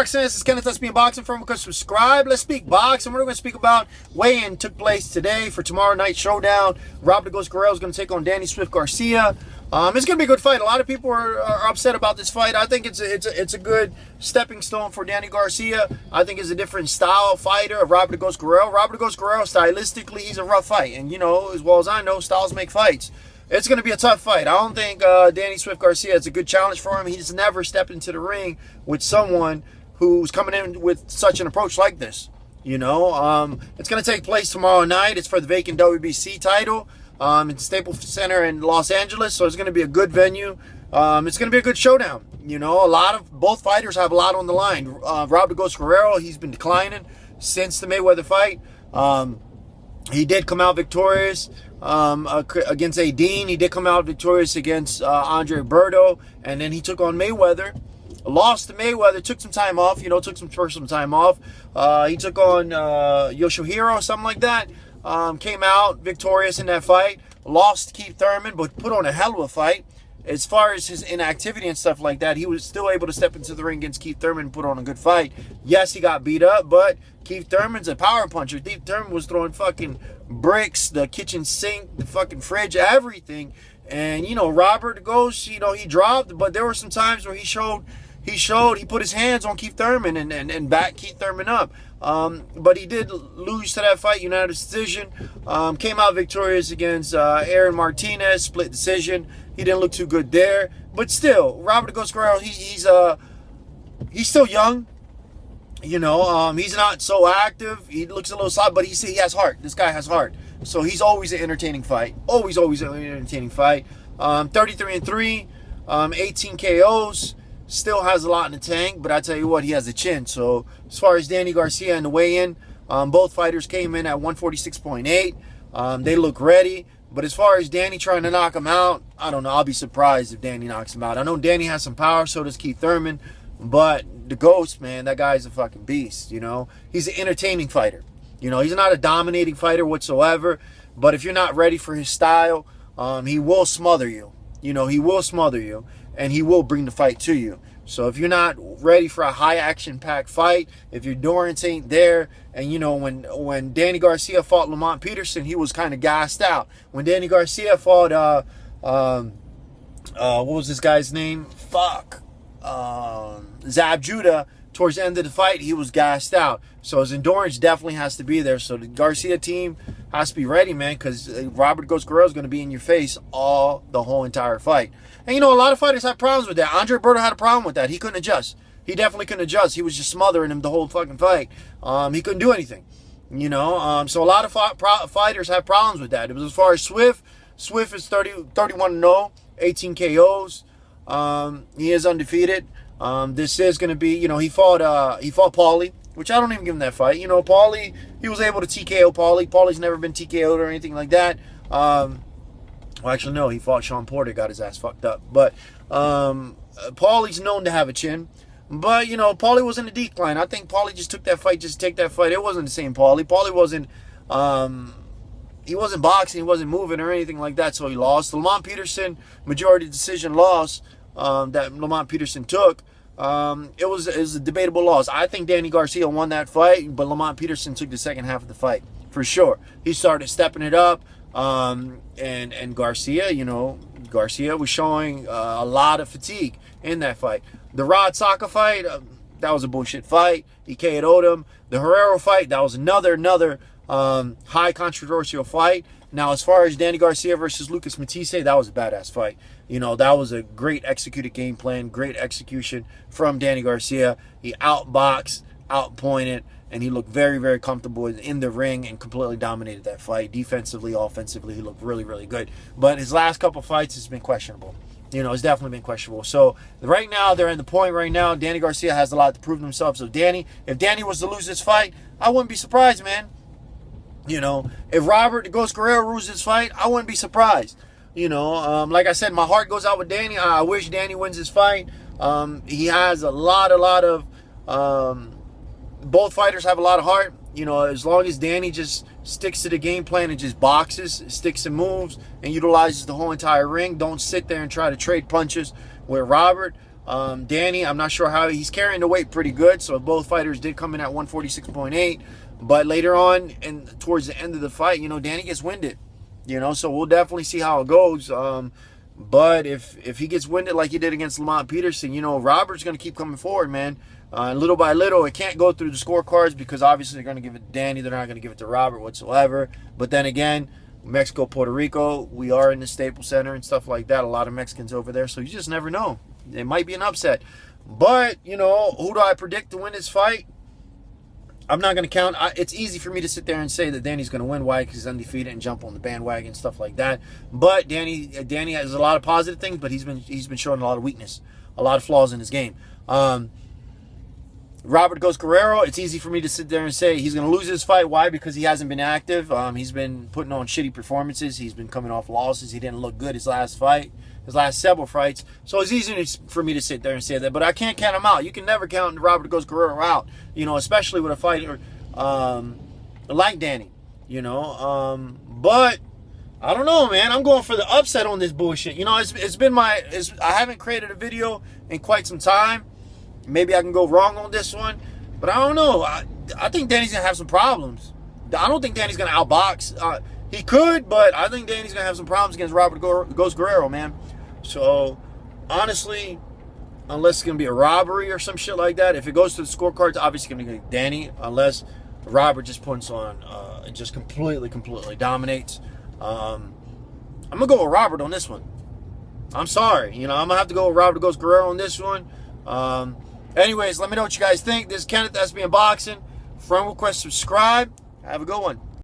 Boxing? This is Kenneth SBM Boxing. From because subscribe. Let's speak boxing. We're going to speak about weigh-in took place today for tomorrow night's showdown. Robert Guerrero is going to take on Danny Swift Garcia. It's going to be a good fight. A lot of people are upset about this fight. I think it's a good stepping stone for Danny Garcia. I think it's a different style fighter of Robert Guerrero. Robert Guerrero, stylistically, he's a rough fight. And, you know, as well as I know, styles make fights. It's going to be a tough fight. I don't think Danny Swift Garcia is a good challenge for him. He's never stepped into the ring with someone who's coming in with such an approach like this. You know, it's going to take place tomorrow night. It's for the vacant WBC title. It's the Staples Center in Los Angeles, so it's going to be a good venue. It's going to be a good showdown. You know, both fighters have a lot on the line. Robert Guerrero, he's been declining since the Mayweather fight. He did come out victorious against Dean. He did come out victorious against Andre Berto, and then he took on Mayweather. Lost to Mayweather, took some time off, you know, took some personal time off. He took on Yoshihiro, something like that. Came out victorious in that fight. Lost Keith Thurman, but put on a hell of a fight. As far as his inactivity and stuff like that, he was still able to step into the ring against Keith Thurman and put on a good fight. Yes, he got beat up, but Keith Thurman's a power puncher. Keith Thurman was throwing fucking bricks, the kitchen sink, the fucking fridge, everything. And, you know, Robert goes, you know, he dropped, but there were some times where he put his hands on Keith Thurman and backed Keith Thurman up. But he did lose to that fight, unanimous decision. Came out victorious against Aaron Martinez, split decision. He didn't look too good there. But still, Robert Guerrero, he's still young. You know, he's not so active. He looks a little soft, but he has heart. This guy has heart. So he's always an entertaining fight. Always an entertaining fight. 33-3, 18 KOs. Still has a lot in the tank, but I tell you what, he has a chin. So as far as Danny Garcia and the weigh-in, both fighters came in at 146.8. They look ready. But as far as Danny trying to knock him out, I don't know. I'll be surprised if Danny knocks him out. I know Danny has some power, so does Keith Thurman. But the Ghost, man, that guy's a fucking beast, you know. He's an entertaining fighter. You know, he's not a dominating fighter whatsoever. But if you're not ready for his style, he will smother you. You know, he will smother you. And he will bring the fight to you. So if you're not ready for a high action-packed fight, if your endurance ain't there, and you know, when Danny Garcia fought Lamont Peterson, he was kind of gassed out. When Danny Garcia fought, what was this guy's name? Zab Judah, towards the end of the fight, he was gassed out. So his endurance definitely has to be there. So the Garcia team has to be ready, man, because Robert Guerrero is going to be in your face the whole entire fight. And, you know, a lot of fighters have problems with that. Andre Berto had a problem with that. He couldn't adjust. He definitely couldn't adjust. He was just smothering him the whole fucking fight. He couldn't do anything, you know. So a lot of fighters have problems with that. It was as far as Swift. Swift is 31-0, 18 KOs. He is undefeated. This is going to be, you know, he fought Paulie, which I don't even give him that fight. You know, Paulie, he was able to TKO Paulie. Paulie's never been TKO'd or anything like that. Well, actually, no, he fought Sean Porter, got his ass fucked up. But Paulie's known to have a chin. But, you know, Paulie was in a decline. I think Paulie just took that fight just to take that fight. It wasn't the same Paulie. Paulie wasn't, he wasn't boxing, he wasn't moving or anything like that, so he lost. The Lamont Peterson majority decision loss that Lamont Peterson took, it was a debatable loss. I think Danny Garcia won that fight, but Lamont Peterson took the second half of the fight, for sure. He started stepping it up. And Garcia, you know, Garcia was showing a lot of fatigue in that fight. The Rod Saka fight, that was a bullshit fight. He KO'd him. The Guerrero fight, that was another high controversial fight. Now, as far as Danny Garcia versus Lucas Matisse, that was a badass fight. You know, that was a great executed game plan, great execution from Danny Garcia. He outboxed, outpointed, and he looked very, very comfortable in the ring and completely dominated that fight. Defensively, offensively, he looked really, really good. But his last couple fights has been questionable. You know, it's definitely been questionable. So right now, they're in the point right now. Danny Garcia has a lot to prove to himself. So if Danny was to lose this fight, I wouldn't be surprised, man. You know, if Robert Guerrero loses this fight, I wouldn't be surprised. You know, like I said, my heart goes out with Danny. I wish Danny wins this fight. He has a lot of... both fighters have a lot of heart. You know, as long as Danny just sticks to the game plan and just boxes, sticks and moves, and utilizes the whole entire ring, don't sit there and try to trade punches with Robert. Danny, I'm not sure how he's carrying the weight pretty good. So both fighters did come in at 146.8. But later on and towards the end of the fight, you know, Danny gets winded. You know, so we'll definitely see how it goes. But if he gets winded like he did against Lamont Peterson, you know, Robert's going to keep coming forward, man. And little by little, it can't go through the scorecards because obviously they're going to give it to Danny. They're not going to give it to Robert whatsoever. But then again, Mexico, Puerto Rico, we are in the Staples Center and stuff like that. A lot of Mexicans over there, so you just never know. It might be an upset. But, you know, who do I predict to win this fight? I'm not going to count. It's easy for me to sit there and say that Danny's going to win. Why? Because he's undefeated and jump on the bandwagon and stuff like that. But Danny has a lot of positive things, but he's been showing a lot of weakness, a lot of flaws in his game. Robert goes Guerrero. It's easy for me to sit there and say he's going to lose this fight. Why? Because he hasn't been active. He's been putting on shitty performances. He's been coming off losses. He didn't look good his last fight, his last several fights. So it's easy for me to sit there and say that. But I can't count him out. You can never count Robert goes Guerrero out, you know, especially with a fighter like Danny, you know. But I don't know, man. I'm going for the upset on this bullshit. You know, it's been I haven't created a video in quite some time. Maybe I can go wrong on this one, but I don't know. I think Danny's going to have some problems. I don't think Danny's going to outbox. He could, but I think Danny's going to have some problems against Robert goes Guerrero, man. So, honestly, unless it's going to be a robbery or some shit like that, if it goes to the scorecards, obviously going to be Danny, unless Robert just puts on, just completely dominates. I'm going to go with Robert on this one. I'm sorry. You know, I'm going to have to go with Robert goes Guerrero on this one. Anyways, let me know what you guys think. This is Kenneth, SBM Boxing. Friend request, subscribe. Have a good one.